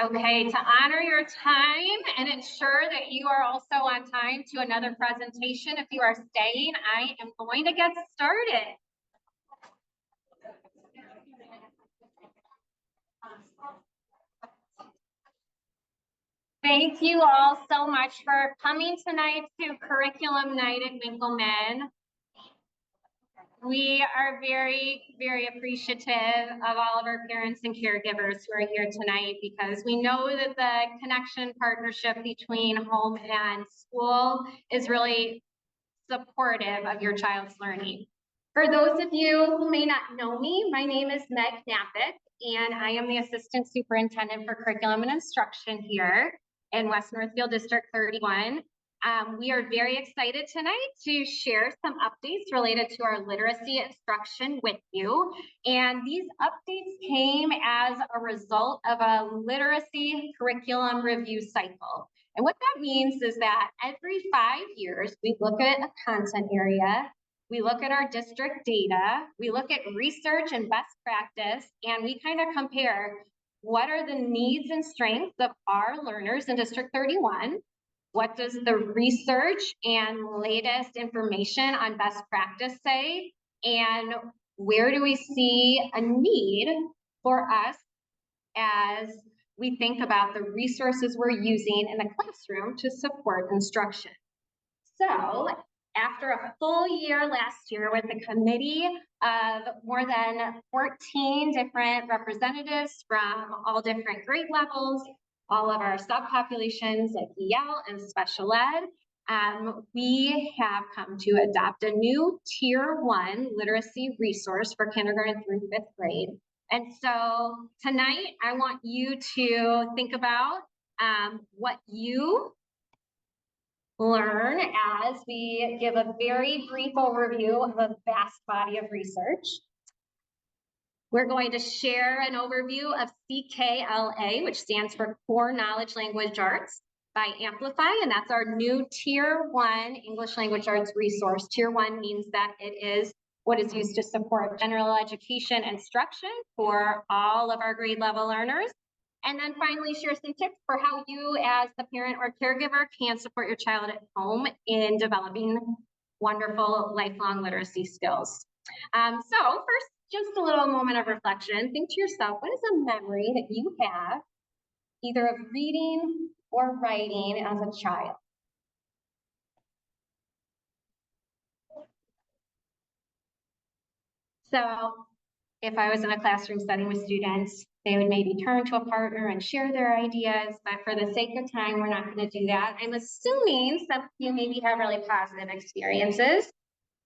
Okay, to honor your time and ensure that you are also on time to another presentation, if you are staying, I am going to get started. Thank you all so much for coming tonight to Curriculum Night at Winkelman. We are very, very appreciative of all of our parents and caregivers who are here tonight because we know that the connection partnership between home and school is really supportive of your child's learning. For those of you who may not know me, my name is Meg Knappick, and I am the Assistant Superintendent for Curriculum and Instruction here in West Northfield District 31. We are very excited tonight to share some updates related to our literacy instruction with you. And these updates came as a result of a literacy curriculum review cycle. And what that means is that every 5 years, we look at a content area, we look at our district data, we look at research and best practice, and we kind of compare what are the needs and strengths of our learners in District 31. What does the research and latest information on best practice say? And where do we see a need for us as we think about the resources we're using in the classroom to support instruction? So after a full year last year with a committee of more than 14 different representatives from all different grade levels, all of our subpopulations like EL and special ed, we have come to adopt a new Tier 1 literacy resource for kindergarten through 5th grade. And so tonight, I want you to think about what you learn as we give a very brief overview of a vast body of research. We're going to share an overview of CKLA, which stands for Core Knowledge Language Arts by Amplify, and that's our new Tier 1 English Language Arts resource. Tier 1 means that it is what is used to support general education instruction for all of our grade level learners. And then finally, share some tips for how you as the parent or caregiver can support your child at home in developing wonderful lifelong literacy skills. So first, just a little moment of reflection. Think to yourself, what is a memory that you have either of reading or writing as a child? So if I was in a classroom setting with students, they would maybe turn to a partner and share their ideas, but for the sake of time, we're not going to do that. I'm assuming some of you maybe have really positive experiences.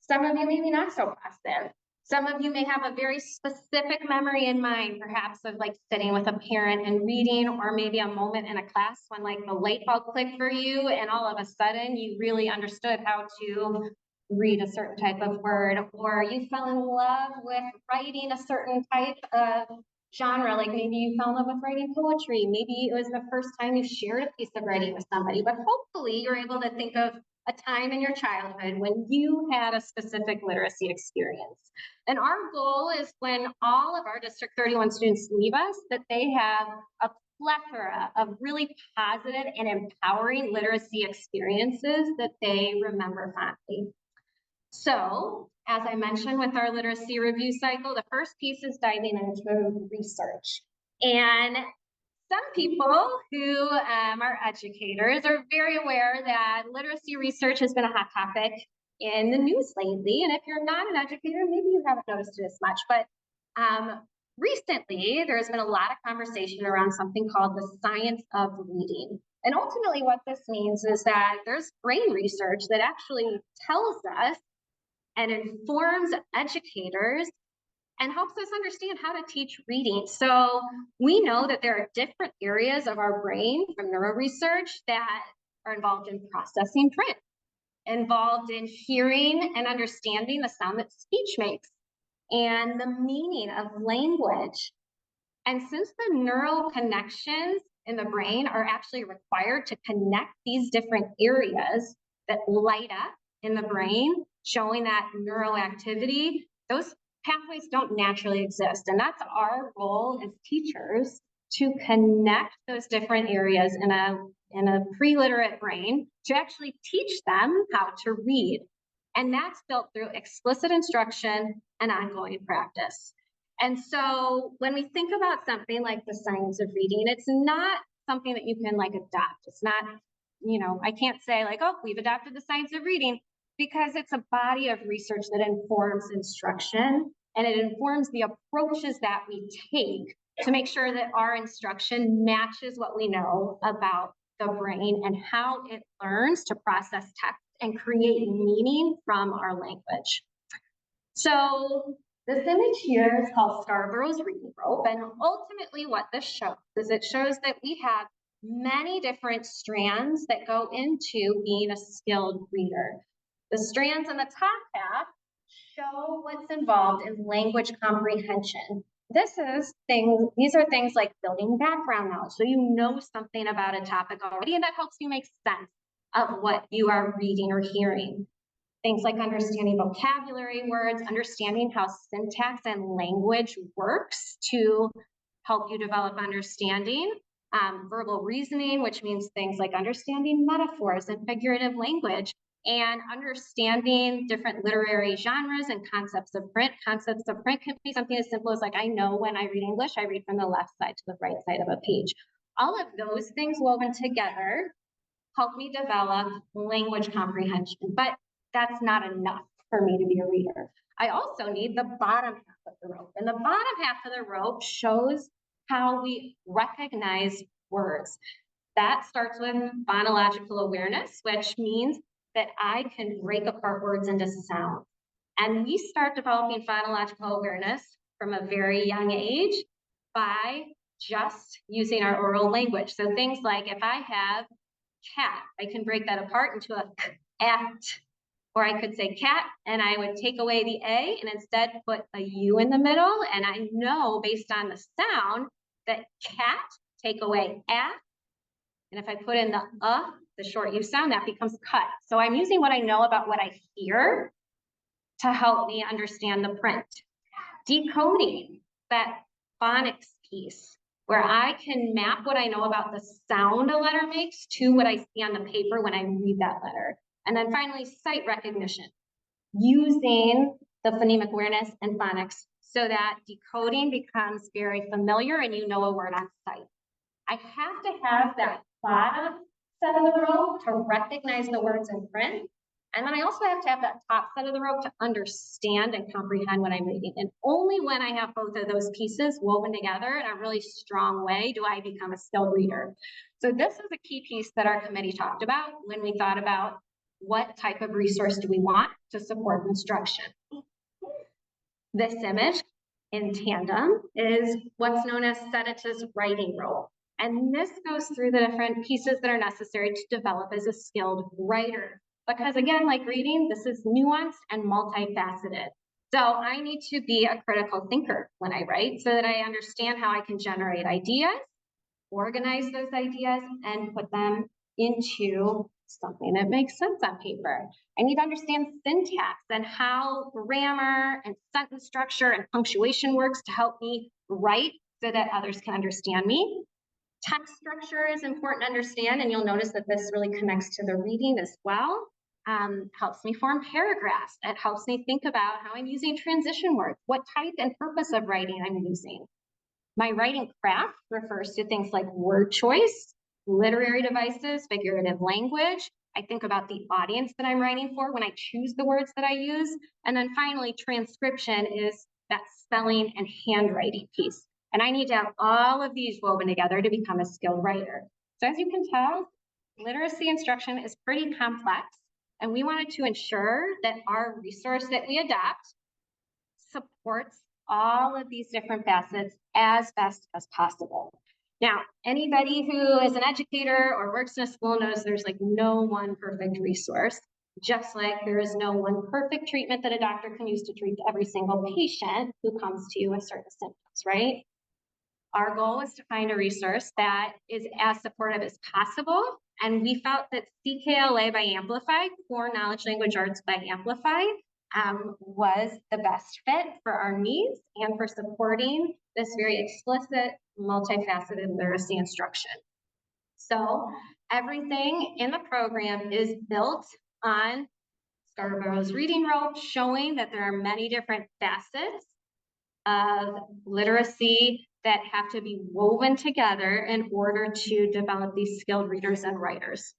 Some of you maybe not so positive. Some of you may have a very specific memory in mind, perhaps of like sitting with a parent and reading, or maybe a moment in a class when like the light bulb clicked for you and all of a sudden you really understood how to read a certain type of word, or you fell in love with writing a certain type of genre, like maybe you fell in love with writing poetry, maybe it was the first time you shared a piece of writing with somebody, but hopefully you're able to think of a time in your childhood when you had a specific literacy experience. And our goal is when all of our District 31 students leave us, that they have a plethora of really positive and empowering literacy experiences that they remember fondly. So, as I mentioned with our literacy review cycle, the first piece is diving into research. And some people who are educators are very aware that literacy research has been a hot topic in the news lately. And if you're not an educator, maybe you haven't noticed it as much. But recently, there's been a lot of conversation around something called the science of reading. And ultimately, what this means is that there's brain research that actually tells us and informs educators and helps us understand how to teach reading. So we know that there are different areas of our brain from neuro research that are involved in processing print, involved in hearing and understanding the sound that speech makes, and the meaning of language. And since the neural connections in the brain are actually required to connect these different areas that light up in the brain, showing that neural activity, those pathways don't naturally exist. And that's our role as teachers to connect those different areas in a pre-literate brain to actually teach them how to read. And that's built through explicit instruction and ongoing practice. And so when we think about something like the science of reading, it's not something that you can like adopt. It's not, you know, I can't say like, oh, we've adopted the science of reading, because it's a body of research that informs instruction, and it informs the approaches that we take to make sure that our instruction matches what we know about the brain and how it learns to process text and create meaning from our language. So this image here is called Scarborough's reading rope, and ultimately what this shows is it shows that we have many different strands that go into being a skilled reader. The strands in the top half show what's involved in language comprehension. These are things like building background knowledge, so you know something about a topic already, and that helps you make sense of what you are reading or hearing. Things like understanding vocabulary words, understanding how syntax and language works to help you develop understanding. Verbal reasoning, which means things like understanding metaphors and figurative language, and understanding different literary genres and concepts of print. Concepts of print can be something as simple as like, I know when I read English, I read from the left side to the right side of a page. All of those things woven together help me develop language comprehension, but that's not enough for me to be a reader. I also need the bottom half of the rope, and the bottom half of the rope shows how we recognize words. That starts with phonological awareness, which means that I can break apart words into sounds. And we start developing phonological awareness from a very young age by just using our oral language. So things like if I have cat, I can break that apart into a cat. Or I could say cat, and I would take away the A and instead put a U in the middle. And I know based on the sound that cat, take away a. And if I put in the short U sound, that becomes cut. So I'm using what I know about what I hear to help me understand the print. Decoding, that phonics piece, where I can map what I know about the sound a letter makes to what I see on the paper when I read that letter. And then finally, sight recognition, using the phonemic awareness and phonics so that decoding becomes very familiar and you know a word on sight. I have to have that bottom set of the rope to recognize the words in print. And then I also have to have that top set of the rope to understand and comprehend what I'm reading. And only when I have both of those pieces woven together in a really strong way do I become a skilled reader. So this is a key piece that our committee talked about when we thought about what type of resource do we want to support instruction. This image in tandem is what's known as Sedita's writing rope. And this goes through the different pieces that are necessary to develop as a skilled writer. Because again, like reading, this is nuanced and multifaceted. So I need to be a critical thinker when I write so that I understand how I can generate ideas, organize those ideas, and put them into something that makes sense on paper. I need to understand syntax and how grammar and sentence structure and punctuation works to help me write so that others can understand me. Text structure is important to understand, and you'll notice that this really connects to the reading as well. Helps me form paragraphs. It helps me think about how I'm using transition words, what type and purpose of writing I'm using. My writing craft refers to things like word choice, literary devices, figurative language. I think about the audience that I'm writing for when I choose the words that I use. And then finally, transcription is that spelling and handwriting piece. And I need to have all of these woven together to become a skilled writer. So as you can tell, literacy instruction is pretty complex, and we wanted to ensure that our resource that we adopt supports all of these different facets as best as possible. Now, anybody who is an educator or works in a school knows there's like no one perfect resource, just like there is no one perfect treatment that a doctor can use to treat every single patient who comes to you with certain symptoms, right? Our goal is to find a resource that is as supportive as possible. And we felt that CKLA by Amplify, Core Knowledge Language Arts by Amplify, was the best fit for our needs and for supporting this very explicit, multifaceted literacy instruction. So everything in the program is built on Scarborough's reading rope, showing that there are many different facets of literacy that have to be woven together in order to develop these skilled readers and writers.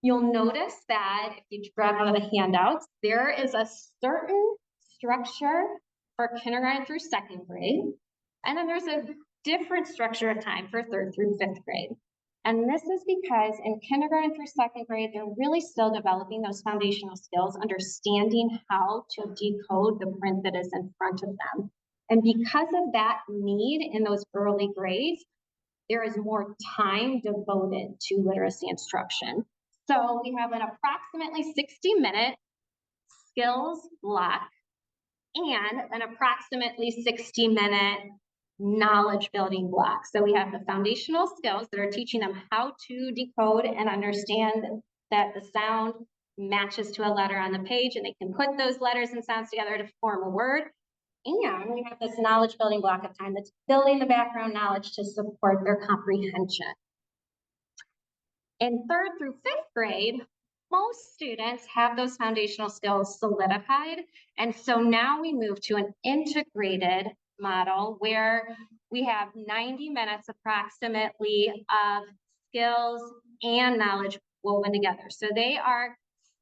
You'll notice that if you grab one of the handouts, there is a certain structure for kindergarten through second grade, and then there's a different structure of time for third through fifth grade. And this is because in kindergarten through second grade, they're really still developing those foundational skills, understanding how to decode the print that is in front of them. And because of that need in those early grades, there is more time devoted to literacy instruction. So we have an approximately 60-minute skills block and an approximately 60-minute knowledge building block. So we have the foundational skills that are teaching them how to decode and understand that the sound matches to a letter on the page, and they can put those letters and sounds together to form a word. And we have this knowledge building block of time that's building the background knowledge to support their comprehension. In third through fifth grade, most students have those foundational skills solidified. And so now we move to an integrated model where we have 90 minutes approximately of skills and knowledge woven together. So they are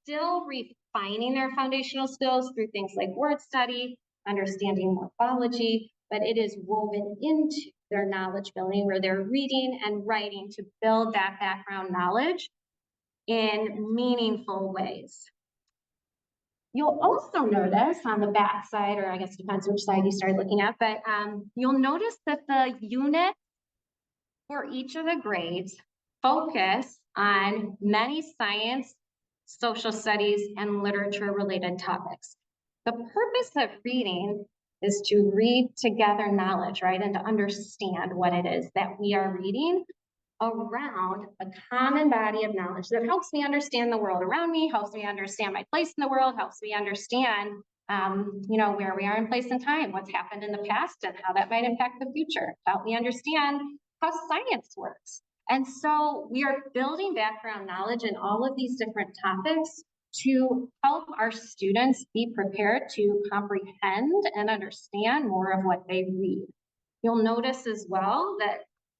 still refining their foundational skills through things like word study, understanding morphology, but it is woven into their knowledge building where they're reading and writing to build that background knowledge in meaningful ways. You'll also notice on the back side, or I guess it depends which side you started looking at, but you'll notice that the unit for each of the grades focus on many science, social studies, and literature related topics. The purpose of reading is to read together knowledge, right? And to understand what it is that we are reading around a common body of knowledge that helps me understand the world around me, helps me understand my place in the world, helps me understand, where we are in place and time, what's happened in the past and how that might impact the future, help me understand how science works. And so we are building background knowledge in all of these different topics to help our students be prepared to comprehend and understand more of what they read. You'll notice as well that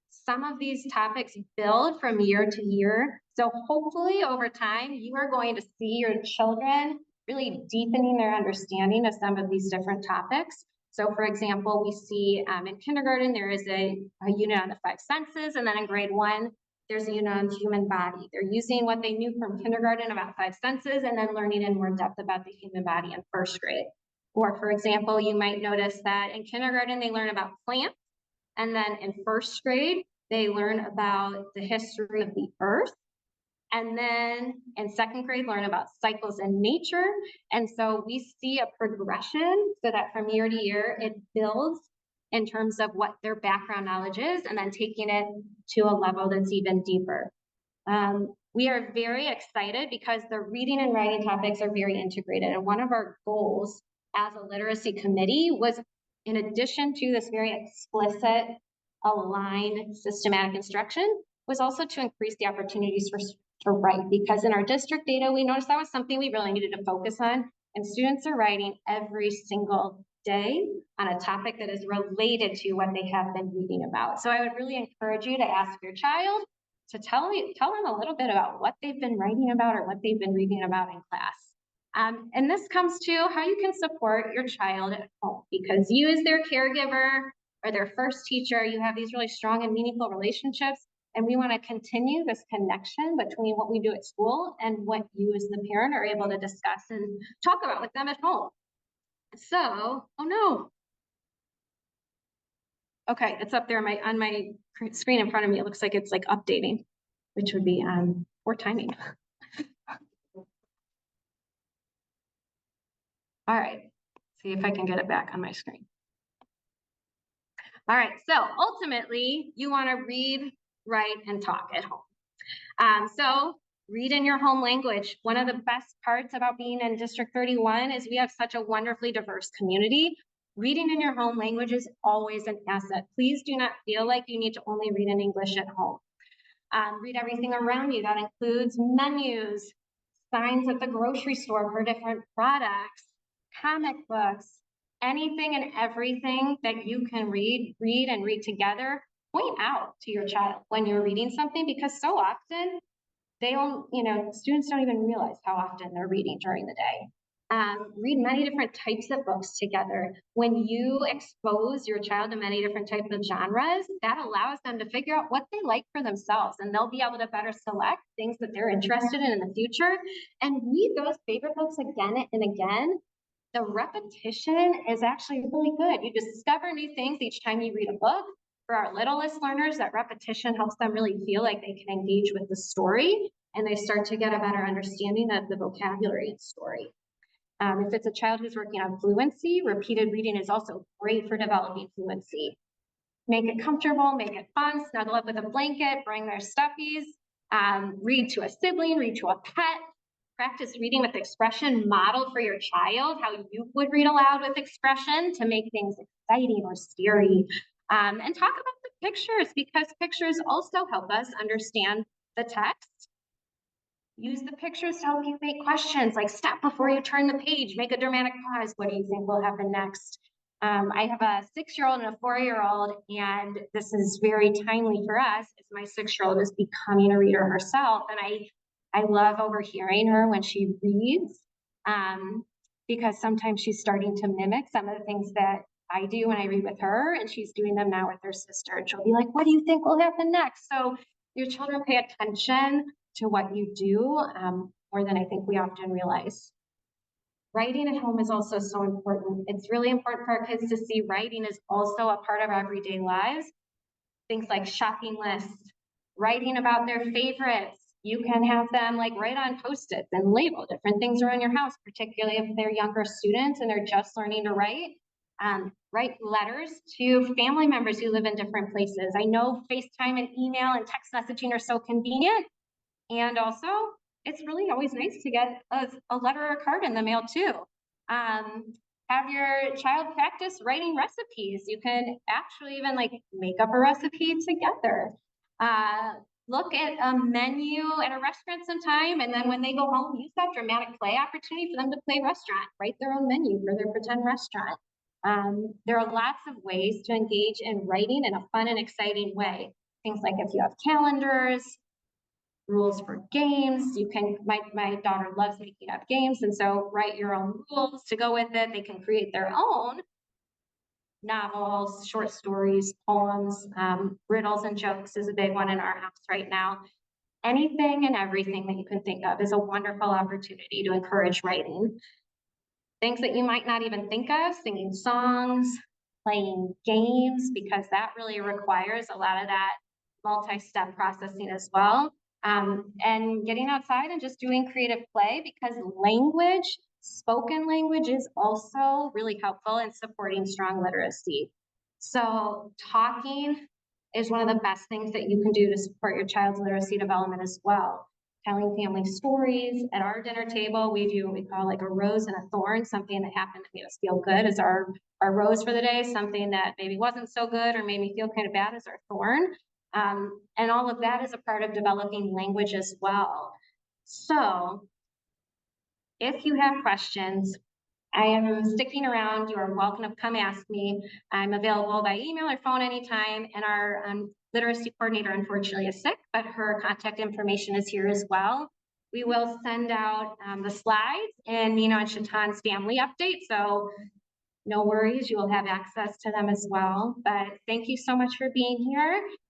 some of these topics build from year to year. So hopefully over time, you are going to see your children really deepening their understanding of some of these different topics. So for example, we see in kindergarten, there is a unit on the 5 senses, and then in grade 1, there's a unit on the human body. They're using what they knew from kindergarten about 5 senses and then learning in more depth about the human body in first grade. Or for example, you might notice that in kindergarten, they learn about plants. And then in first grade, they learn about the history of the earth. And then in second grade, learn about cycles in nature. And so we see a progression so that from year to year, it builds in terms of what their background knowledge is, and then taking it to a level that's even deeper. We are very excited because the reading and writing topics are very integrated. And one of our goals as a literacy committee was, in addition to this very explicit, aligned, systematic instruction, was also to increase the opportunities to write. Because in our district data, we noticed that was something we really needed to focus on. And students are writing every single day on a topic that is related to what they have been reading about. So I would really encourage you to ask your child to tell them a little bit about what they've been writing about or what they've been reading about in class. And this comes to how you can support your child at home, because you as their caregiver or their first teacher, you have these really strong and meaningful relationships. And we want to continue this connection between what we do at school and what you as the parent are able to discuss and talk about with them at home. So, oh no. Okay, it's up there on my screen in front of me. It looks like it's like updating, which would be poor timing. All right, see if I can get it back on my screen. All right, so ultimately, you want to read, write, and talk at home. So read in your home language. One of the best parts about being in District 31 is we have such a wonderfully diverse community. Reading in your home language is always an asset. Please do not feel like you need to only read in English at home. Read everything around you. That includes menus, signs at the grocery store for different products, comic books, anything and everything that you can read and read together. Point out to your child when you're reading something, because so often they don't, students don't even realize how often they're reading during the day. Read many different types of books together. When you expose your child to many different types of genres, that allows them to figure out what they like for themselves, and they'll be able to better select things that they're interested in the future and read those favorite books again and again. The repetition is actually really good. You discover new things each time you read a book. For our littlest learners, that repetition helps them really feel like they can engage with the story, and they start to get a better understanding of the vocabulary and story. If it's a child who's working on fluency, repeated reading is also great for developing fluency. Make it comfortable, make it fun, snuggle up with a blanket, bring their stuffies, read to a sibling, read to a pet, practice reading with expression, model for your child how you would read aloud with expression to make things exciting or scary. And talk about the pictures, because pictures also help us understand the text. Use the pictures to help you make questions, like stop before you turn the page, make a dramatic pause. What do you think will happen next? I have a 6-year-old and a 4-year-old, and this is very timely for us as my 6-year-old is becoming a reader herself. And I love overhearing her when she reads, because sometimes she's starting to mimic some of the things that I do when I read with her, and she's doing them now with her sister. And she'll be like, what do you think will happen next? So your children pay attention to what you do more than I think we often realize. Writing at home is also so important. It's really important for our kids to see writing is also a part of our everyday lives. Things like shopping lists, writing about their favorites. You can have them like write on Post-its and label different things around your house, particularly if they're younger students and they're just learning to write. Write letters to family members who live in different places. I know FaceTime and email and text messaging are so convenient. And also, it's really always nice to get a letter or a card in the mail too. Have your child practice writing recipes. You can actually even like make up a recipe together. Look at a menu at a restaurant sometime, and then when they go home, use that dramatic play opportunity for them to play restaurant, write their own menu for their pretend restaurant. There are lots of ways to engage in writing in a fun and exciting way. Things like if you have calendars, rules for games. You can, my daughter loves making up games, and so write your own rules to go with it. They can create their own novels, short stories, poems, riddles and jokes is a big one in our house right now. Anything and everything that you can think of is a wonderful opportunity to encourage writing. Things that you might not even think of, singing songs, playing games, because that really requires a lot of that multi-step processing as well. And getting outside and just doing creative play, because language, spoken language, is also really helpful in supporting strong literacy. So talking is one of the best things that you can do to support your child's literacy development as well. Telling family stories. At our dinner table, we do what we call like a rose and a thorn, something that happened to make us feel good is our rose for the day, something that maybe wasn't so good or made me feel kind of bad is our thorn. And all of that is a part of developing language as well. So if you have questions, I am sticking around. You are welcome to come ask me. I'm available by email or phone anytime. And our literacy coordinator, unfortunately, is sick, but her contact information is here as well. We will send out the slides in Nina and Shatan's family update. So no worries, you will have access to them as well. But thank you so much for being here.